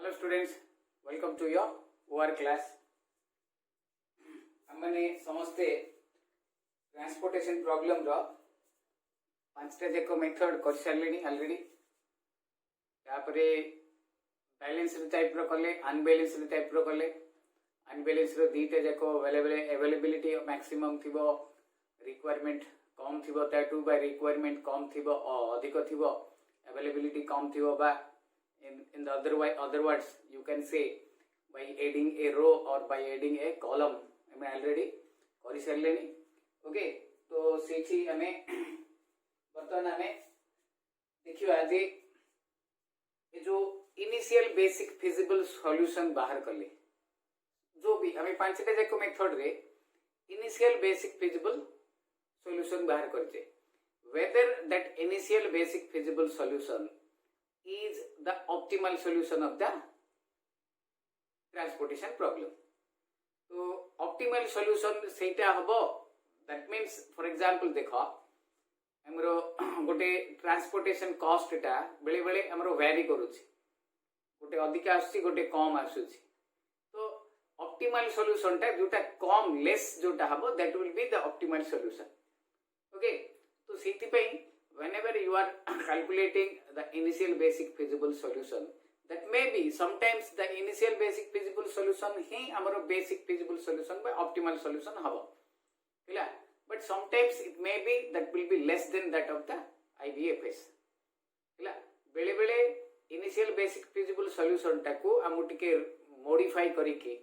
Hello students, welcome to your OR class. हमने समस्ते transportation problem रो पांचटा देखो मेथड कर सारे ऑलरेडी तापरे बैलेंस्ड टाइप रो कले अनबैलेंस्ड टाइप रो कले अनबैलेंस्ड रो दीटा जाको अवेलेबिलिटी मैक्सिमम थिबो रिक्वायरमेंट कम थिबो ताटू बाय रिक्वायरमेंट कम थिबो अधिक थिबो अवेलेबिलिटी कम थिबो बा in the other words you can say by adding a row or by adding a column हमें already कर सारे ओके तो सेठी हमें बर्तमान हमें देखिए आज ये जो इनिशियल बेसिक फिजिबल सॉल्यूशन बाहर कले जो भी हमें पांचटा जाक मेथड रे इनिशियल बेसिक फिजिबल सॉल्यूशन बाहर करजे whether that initial basic feasible solution is the optimal solution of the transportation problem. तो optimal solution सेटा हबो that means for example देखो हमरो गोटे ट्रांसपोर्टेशन कॉस्ट टा बेले बेले हमरो वेरी करूची गोटे अधिक आसी गोटे कम आसुची तो ऑप्टिमल सॉल्यूशन टा जोटा कम लेस जोटा हबो that will be the optimal solution. Okay, तो सेति पई whenever you are calculating the initial basic feasible solution, that may be sometimes the initial basic feasible solution ही हमारा basic feasible solution by optimal solution हवा पिला but sometimes it may be that will be less than that of the IBFS पिला बेले बेले initial basic feasible solution टाको हम उठके modify करिके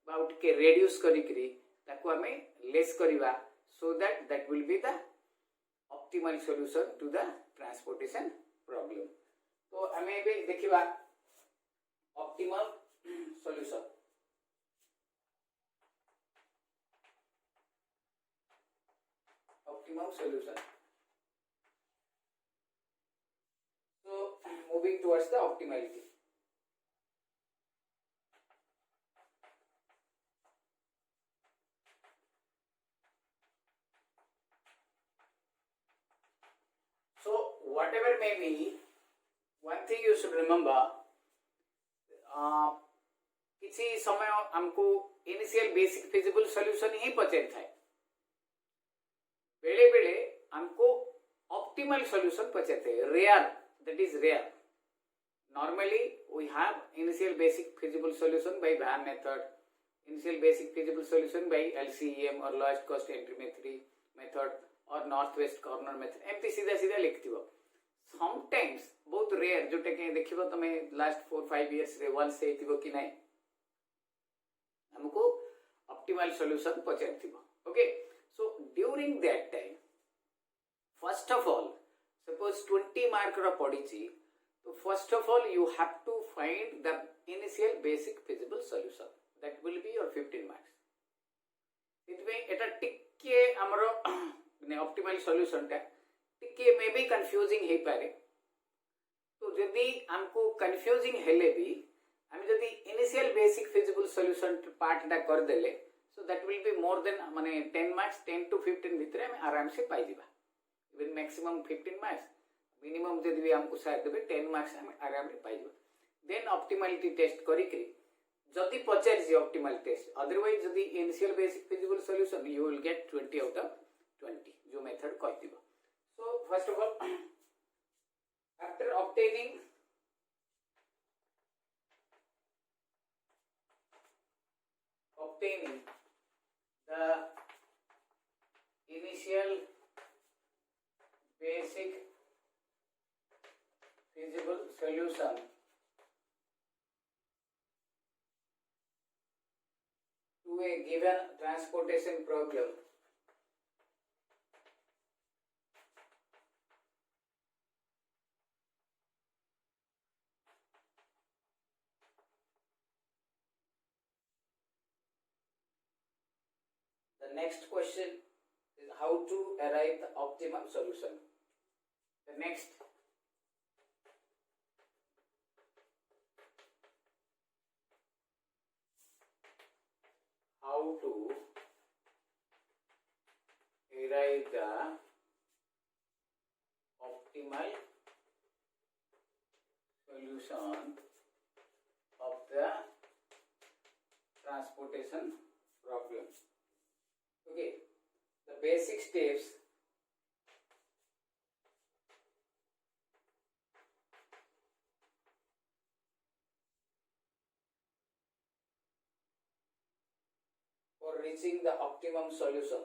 बा उठके reduce करिके ताको हमें less करिवा so that that will be the optimal solution to the transportation problem. तो हमें भी देखिबा optimal solution. Optimum solution. So moving towards the optimality. So whatever may be, one thing you should remember, किसी समय हमको initial basic feasible solution ही पचेर था बेले बेले हमको ऑप्टिमल सॉल्यूशन पचेर थे rare that is rare normally we have initial basic feasible solution by VAM method initial basic feasible solution by LCEM और लोएस्ट कॉस्ट एंट्री मेथड और नॉर्थ वेस्ट कॉर्नर मेथड एमती सीधा सीधा लिखथिबो समटाइम्स बहुत rare जोटे के देखिबो तमे लास्ट 4-5 इयर्स रे वंस से थिबो कि नाही हमको ऑप्टिमल सॉल्यूशन पचेरथिबो okay so during that time first of all suppose 20 mark row पडिची तो first of all you have to find the initial basic feasible solution that will be your 15 marks इतमे एटा टिके हमरो ने ऑप्टिमल सॉल्यूशन टा टिके मे बी कंफ्यूजिंग हे पारे तो जदी हमको कंफ्यूजिंग हेले भी हम जदी initial basic feasible solution part टा कर देले so that will be more than माने 10 मार्क्स 10 to 15 भीतर हम आराम से पाई दिबा इवन मैक्सिमम 15 मार्क्स मिनिमम जदी भी हमको साथ देबे 10 मार्क्स हम आराम से पाई दिबा देन ऑप्टिमलिटी टेस्ट करी के जदी पचार जी ऑप्टिमल टेस्ट अदरवाइज जदी initial basic feasible solution you will get 20 out of 20 जो मेथड कह दिबो so first of all after obtaining the initial basic feasible solution to a given transportation problem the next question is how to arrive the optimum solution. The next how to arrive the optimal solution of the transportation problem. Okay, the basic steps for reaching the optimum solution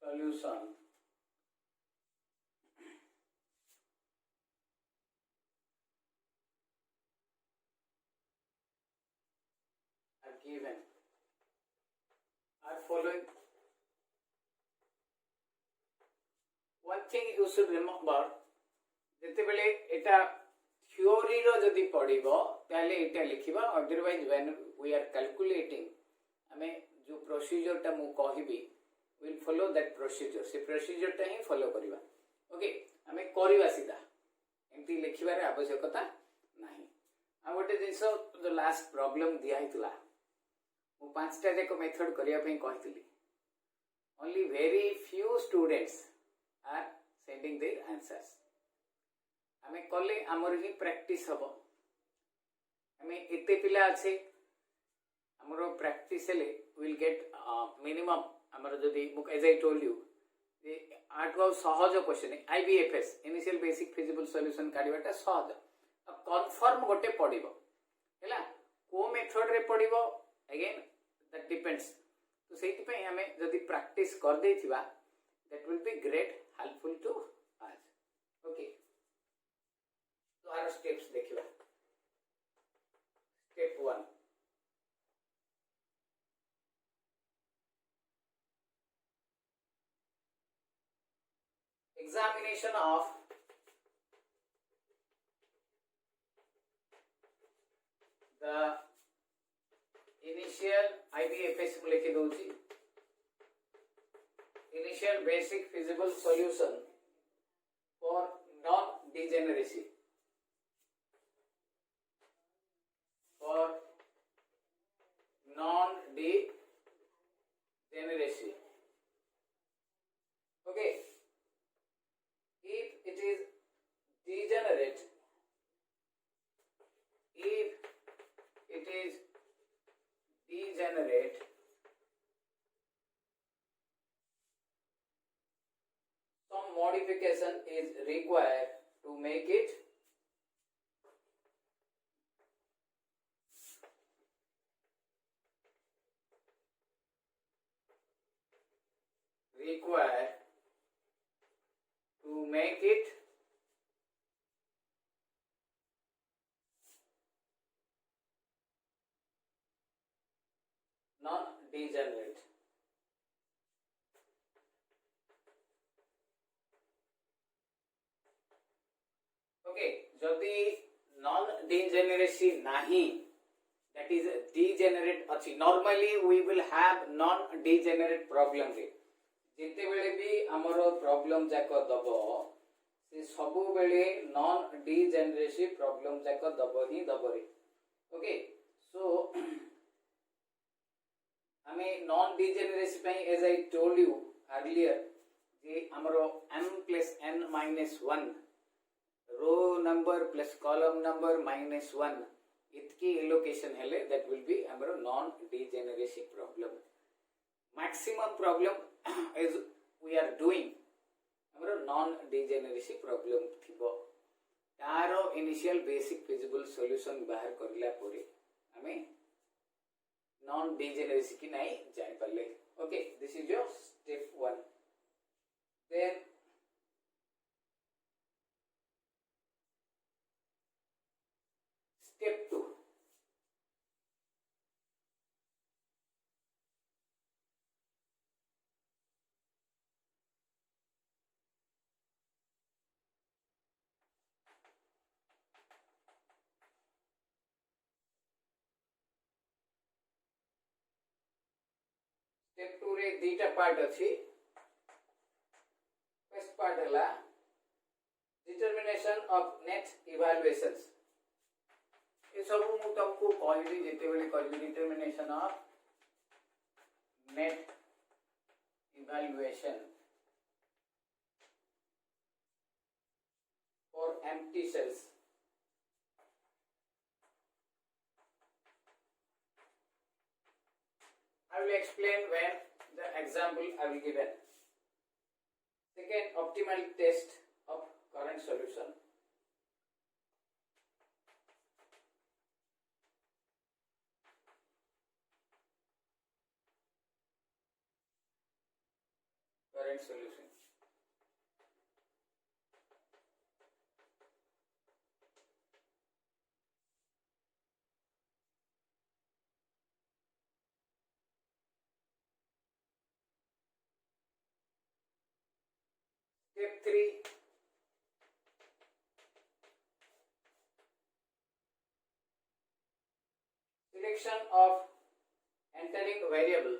solution are given are following. One thing you should remember, ଯେତେବେଳେ ଏଟା theory रो जदि पढ़िबो ताले एटा लिखिबा, otherwise when we are calculating हमें जो procedure टा मु कहिबी will follow that procedure, से procedure टा ही फॉलो करिबा. ओके, हमें करिबा सीधा एमती लिखिबार आवश्यकता नाही. आ गोटे जिंस जो लास्ट प्रॉब्लम दिया हितला मु पांचटा जाक मेथड करिया पई कहितली. only very few students are sending their answers. आमे कले आमर ही प्रैक्टिस हबो. आमे एते पिला আছে आमर प्रैक्टिस हेले विल गेट मिनिमम आमर जदी एज आई टोल्ड यू जे 8 वा सहज question IBFS initial basic feasible solution काढिबाटा सहज. कन्फर्म गोटे पडिबो हैला को मेथड रे पडिबो अगेन दैट डिपेंड्स. तो सेति पे हमें जदी प्रैक्टिस कर देथिबा that will be great helpful to us. Okay, तो आर स्टेप्स देखिबा. Step 1, examination of the initial IBFS को लेके दूसरी initial basic feasible solution for non-degeneracy. For non-degeneracy. Okay. If it is degenerate, some modification is required to make it non-degenerate. Okay, जदि non-degeneracy नहीं, that is degenerate अच्छी. Normally we will have non-degenerate problem रे. जिते बेले भी हमरो problem जाक दबो से सबु बेले non-degeneracy प्रॉब्लम जाक दबो ही दबो रे. ओके, सो हमें non-degeneracy पे as I told you earlier जे हमरो m+n-1 row number plus column number -1 इतकी एलोकेशन हेले दैट विल बी हमरो non degeneracy problem. Maximum problem is we are doing हमरो नॉन डिजेनरेसी प्रॉब्लम थिबो. तारो इनिशियल बेसिक फिजिबल सॉल्यूशन बाहर करला परे हमें नॉन डिजेनरेसी की नहीं जान परले. Okay, this is your step 1. Then Step 2. Step 2 रे दीटा पार्ट अछि. फर्स्ट पार्ट हला डिटरमिनेशन ऑफ नेट इवैल्यूएशंस. ये सब मु तुमको कहली जेते बेले कहली determination of net evaluation for empty cells. I will explain when the example I will give. Second, optimal test of current solution. Current solution. Step 3. Selection of entering variable.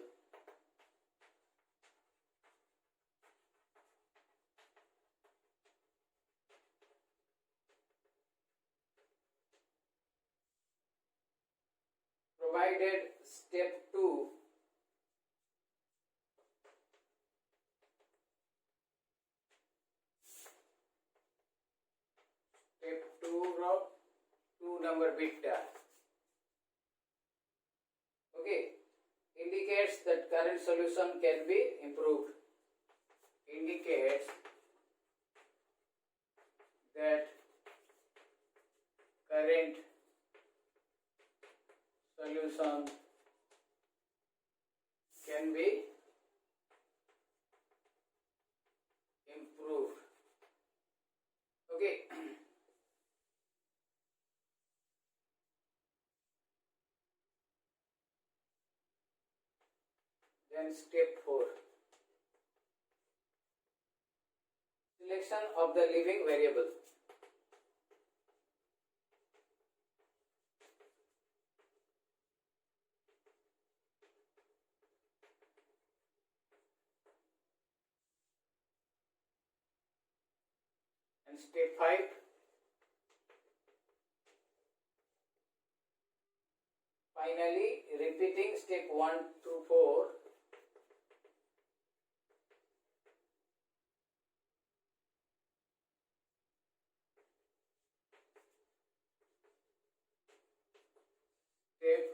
Provided step 2 number bit indicates that current solution can be improved. Indicates that current solution can be improved. Okay. Then step 4. Selection of the living variable. And step 5. Finally, repeating step 1 through 4. Step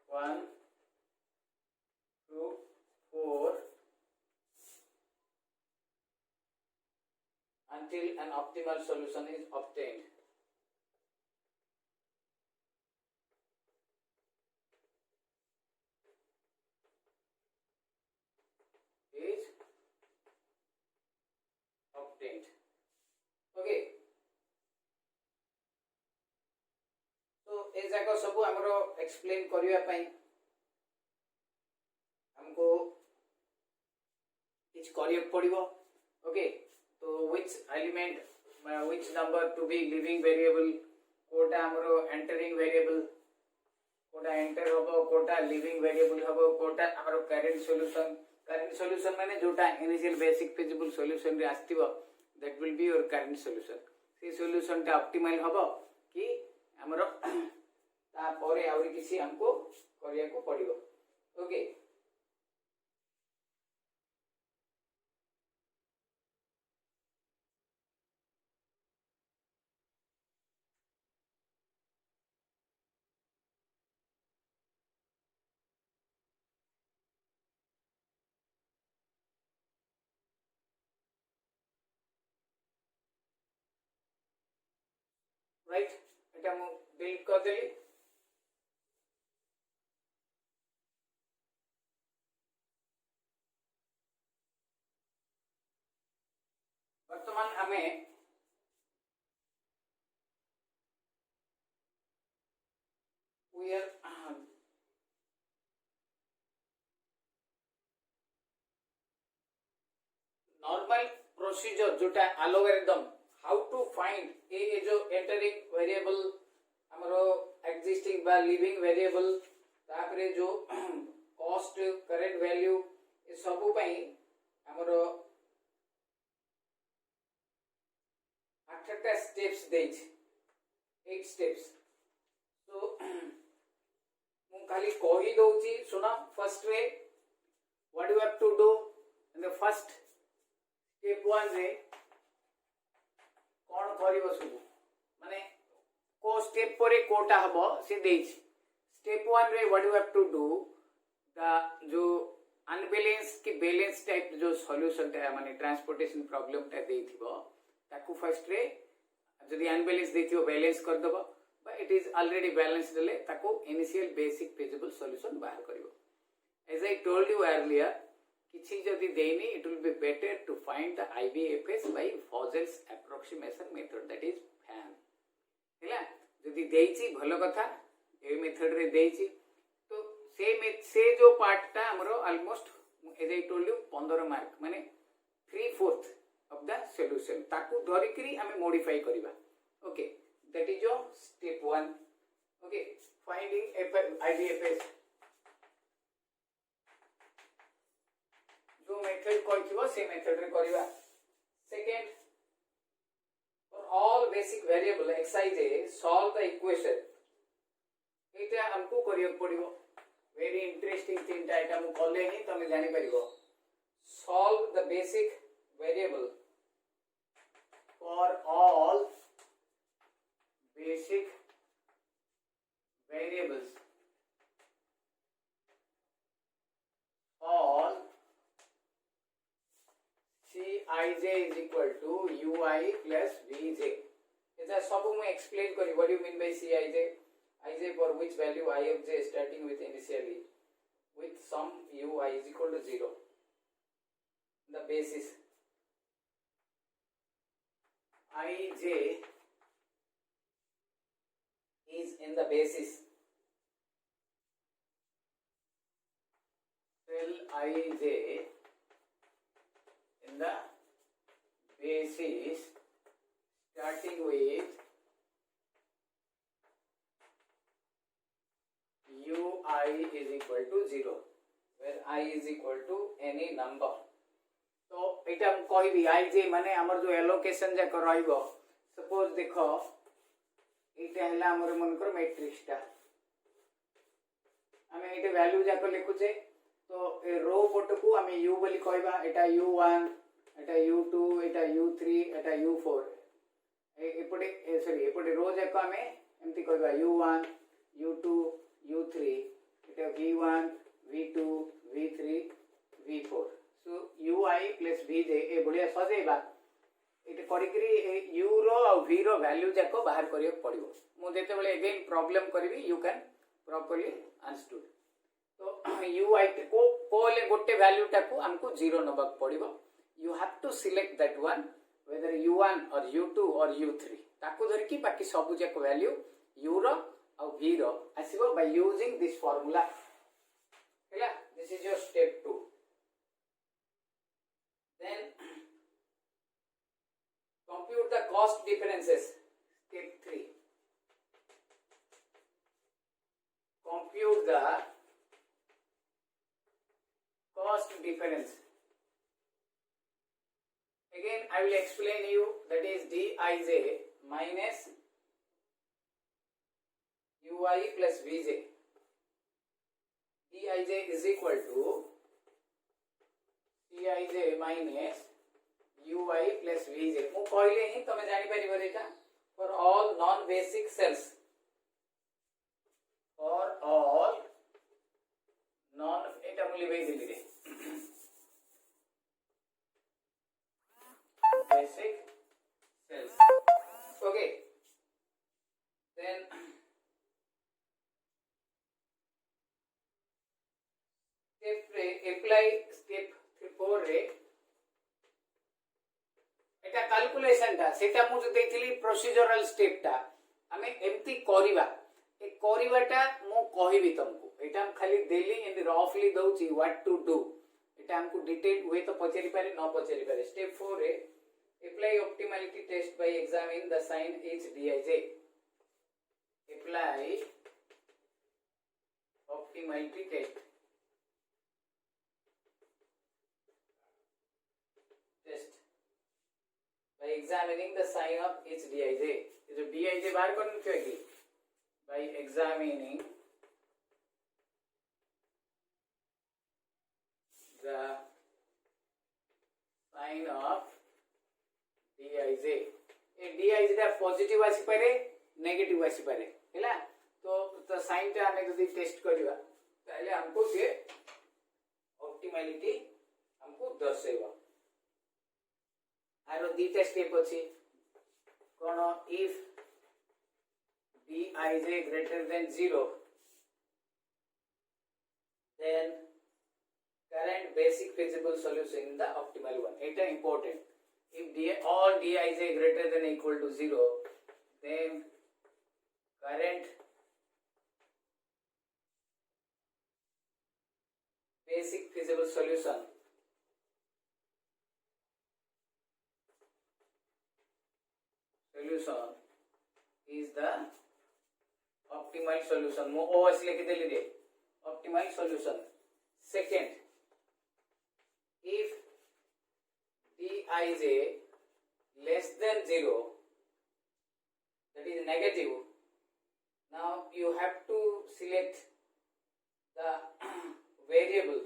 1 through 4 until an optimal solution is obtained. Okay. So ए जाक सब हमरो explain करिया पई हमको किछ करिया पड़िबो. ओके, तो which element which number to be living variable, कोटा हमरो एंटरिंग वेरिएबल, कोटा एंटर होबो, कोटा लिविंग वेरिएबल होबो, कोटा हमरो करंट सॉल्यूशन माने जोटा इनिशियल बेसिक फिजिबल सॉल्यूशन रे आस्तिबो, that will be your current solution. से सॉल्यूशन टा ऑप्टिमल होबो कि हमरो ता परे आउरी किसी हमको करिया को पड़िबो. ओके, राइट, एटा मु डिलीट कर देली. वर्तमान हमें we are नॉर्मल प्रोसीजर जोटा एल्गोरिथम हाउ टू फाइंड ए जो एंटरिंग वेरिएबल हमरो एक्जिस्टिंग बा लिविंग वेरिएबल तापरे जो कॉस्ट करंट वैल्यू ए सब पई हमरो 8टा स्टेप्स देछ, 8 स्टेप्स. तो मु खाली कहि दोची सुना. First way what you have to do, first step 1 रे कौन करिवो सब माने को स्टेप परे कोटा हबो से देछि स्टेप 1 रे what you have to do the जो अनबैलेंस की बैलेंस टाइप जो सॉल्यूशन ता माने ट्रांसपोर्टेशन प्रॉब्लम ता देथिबो ताकू फर्स्ट रे जदि अनबैलेंस देथिबो बैलेंस कर दबो बा इट इज ऑलरेडी बैलेंस्ड ले ताकू इनिशियल बेसिक फिजिबल सॉल्यूशन बाहर करिवो as I told you earlier किछि जदि देनी it will be better to find the IBFS by Vogel's approximation method that is फैन हैला जदि देइछि भलो कथा ए मेथड रे देइछि तो से जो पार्ट ता हमरो almost as I told you 15 mark माने 3/4 ऑफ द सॉल्यूशन ताकू धरि करी हमें मॉडिफाई करबा okay that is your step 1 okay finding IBFS जो मेथड कहथिबो से मेथड रे करबा second for all basic variable exercise solve the equation एटा हमको करियो पड़िबो वेरी इंटरेस्टिंग थिंग ता एटा हम कले ही तमे जानि परिबो solve the basic variable for all basic variables all Cij is equal to ui plus vj इधर सब मैं एक्सप्लेन करी what you mean by Cij for which value I of j starting with initially with sum ui is equal to 0 the basis Ij is in the basis till Ij in the basis starting with ui is equal to 0 where I is equal to any number तो एटा हम कहबी Ij माने हमर जो allocation जा करइबो suppose देखो एटा हला हमर मन कर मैट्रिक्स ता हमें एटा वैल्यू जा को लिखुचे तो ए रो पट को हमें u बोली कहबा एटा u1 एटा u2 एटा u3 एटा u4 एपटे सॉरी एपटे रो जा को हमें एमती कहबा u1 u2 u3 एटा v1 v2 v3 v4 सो ui plus vj ए बढ़िया सजेबा एटा करी करी u रो और v रो वैल्यू जा को बाहर करियो पड़िबो मु जेते बेले अगेन प्रॉब्लम करबी यू कैन प्रॉपर्ली अंडरस्टूड तो ui को ले गोटे वैल्यू टाकू हमको 0 नबाक पड़िबो you have to select that one whether u1 और u2 और u3 ताकू धर की बाकी सब जाक वैल्यू u रो और v रो आसीबो बाय यूजिंग दिस फार्मूला हैला this is your step 2 then compute the cost differences step 3 compute the cost difference again I will explain you that is dij minus ui plus vj dij is equal to Cij minus ui plus vj मु कहले ही तमे जानि परिबो एटा for all non basic cells for all non एटा मु लिबे दिली रे basic cells okay then step apply step 4 रे एटा calculation ता सेटा मु जो देथिली प्रोसीजरल स्टेप ता हमें एम्ति करिवा ए करिवाटा मु कहिबी तुमको एटा हम खाली देली एंड रफली दउची व्हाट टू डू एटा हमको डिटेल हुए तो पचेरी पारे न पचेरी पारे स्टेप 4 रे apply optimality test by examine the sign each dij apply optimality test by examining the sign of each dij जो dij बाहर करने क्यों की by examining the sign of dij ए dij टा पॉजिटिव आसी पारे नेगेटिव आसी पारे हैला तो साइन टा हमें जदी टेस्ट करबा ताले हमको जे ऑप्टिमैलिटी हमको दर्शेबा आरो दीटा स्टेप अछि कोन if dij greater than 0 then current basic feasible solution in the optimal one. It is important. If all dij greater than or equal to 0, then current basic feasible solution is the optimal solution. Mo OS लिख देली रे optimal solution. Second, if dij less than 0, that is negative, now you have to select the variable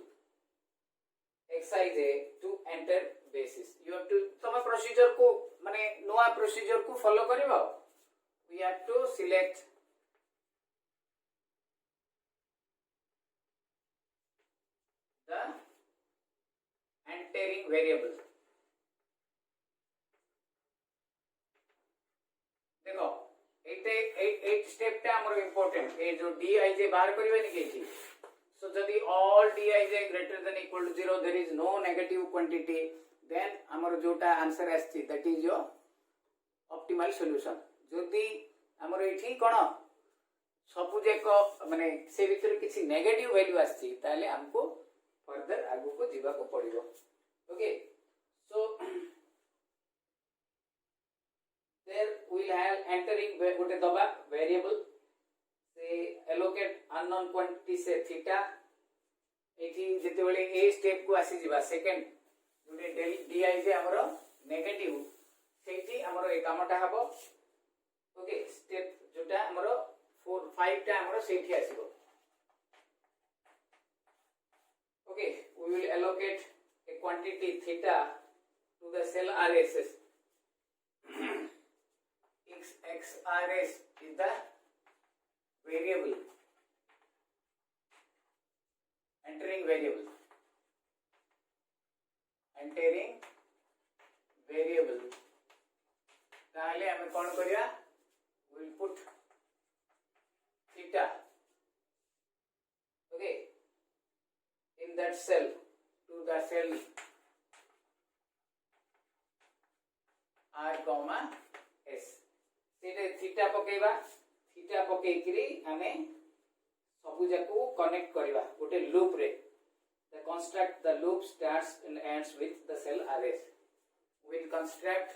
xij to enter basis. You have to तम procedure को माने नोआ procedure को follow करिवो. We have to select the entering variable. देखो eight step टा हमर important ए जो dij बाहर करिवे नि केछि सो जदी all dij greater than equal to 0 there is no negative quantity then हमर जोटा आंसर आछि that is your optimal solution जदी हमर एठी कोन सब जेको माने से भीतर किछि नेगेटिव वैल्यू आछि ताले हमको फर्दर आगु को जीवा को पड़िबो okay so there we will have entering गोटे दबा variable से allocate unknown quantity से theta एठी जते बेले ए स्टेप को आसी जीवा सेकंड जोटे dij हमरो नेगेटिव सेठी हमरो ए कामटा हबो ओके स्टेप जोटा हमरो 4 5 टा हमरो सेठी आसीबो okay we will allocate a quantity theta to the cell RSS xrs is the variable entering variable ताहले हमें कौन करिया we will put theta okay in that cell to the cell r comma s सेटे थीटा पकेइकरी हमें सबु जाको कनेक्ट करबा गोटे लूप रे the construct the loop starts and ends with the cell RS will construct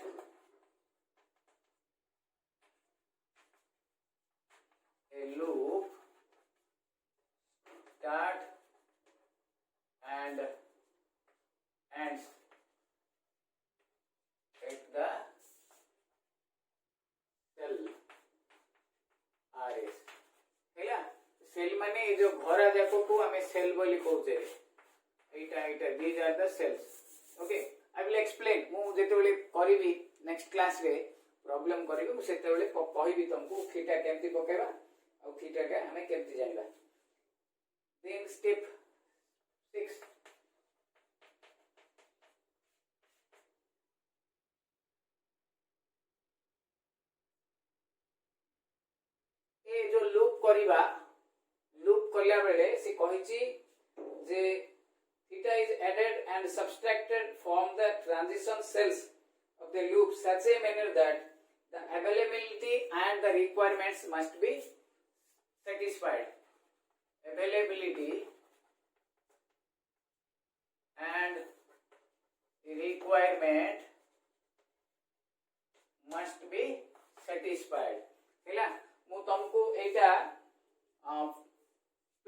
a loop start and ends at the cell RS हैला सेल माने ए जो घरा जाको को हमें सेल बोली कहउछे एटा these are the cells okay I will explain मु जेते बेले करबी नेक्स्ट क्लास रे प्रॉब्लम करबी मु सेते बेले कहबी तुमको थीटा केमती पकेबा और थीटा का हमें केमती जानबा देन स्टेप 6 ए जो लूप करिबा लूप करला बेले से कहिची जे theta is added and subtracted from the transition cells of the loop such a manner that the availability and the requirements must be satisfied. Availability and the requirement must be satisfied. हैला मु तुमको एटा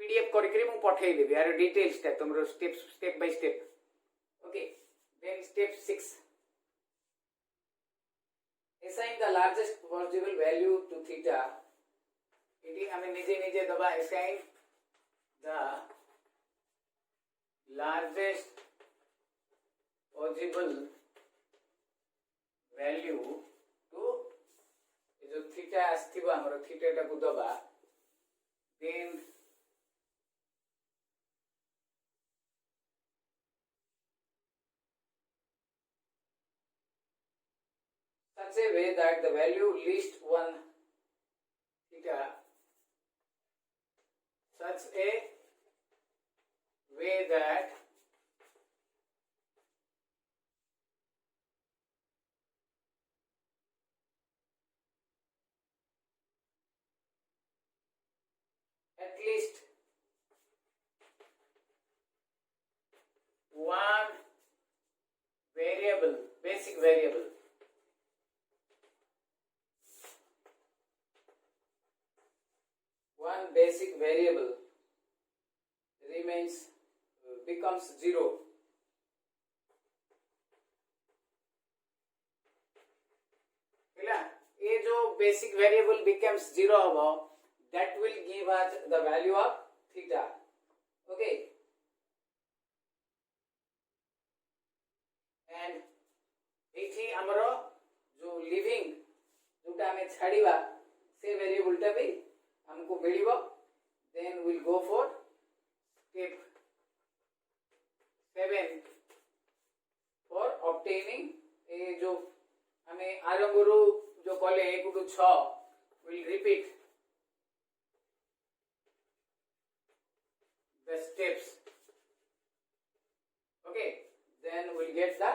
PDF करके मु पठाई देबी यार details ता तुमरो step by step okay then step 6 assign the largest possible value to theta इटी हमें निजे दबा assign the largest possible value to जो थीटा आसथिबो हमर थीटा को दबा then such a way that the value least one theta such a way that at least one variable, basic variable, one basic variable remains becomes zero. ये जो basic variable becomes zero होगा that will give us the value of theta. Okay. And एठी हमरो जो living जोटा हमें छाड़ीबा से variable टा भी हमको मिलिबो. Then we'll go for step 7 for obtaining ए जो हमें आरंभरू जो कले 1 to 6 will repeat the steps. Okay, then we'll get the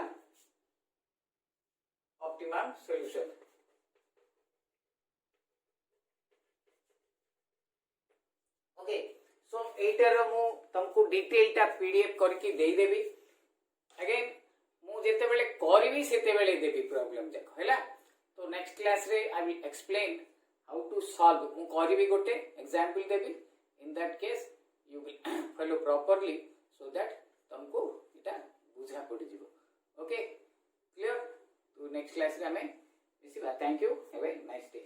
optimum solution. Okay, so एटार मु तुमको डिटेल टा पीडीएफ करके दे देबी. अगेन मु जेते बेले करबी सेते बेले देबी प्रॉब्लम जाक हैला. तो नेक्स्ट क्लास रे I will explain how to solve. मु करबी गोटे एग्जांपल देबी. In that case you will follow properly so that तुमको इटा बुझा पड़ी जीवो. Okay, clear. तो नेक्स्ट क्लास रे हमें मिसिबा. Thank you. Have a nice day.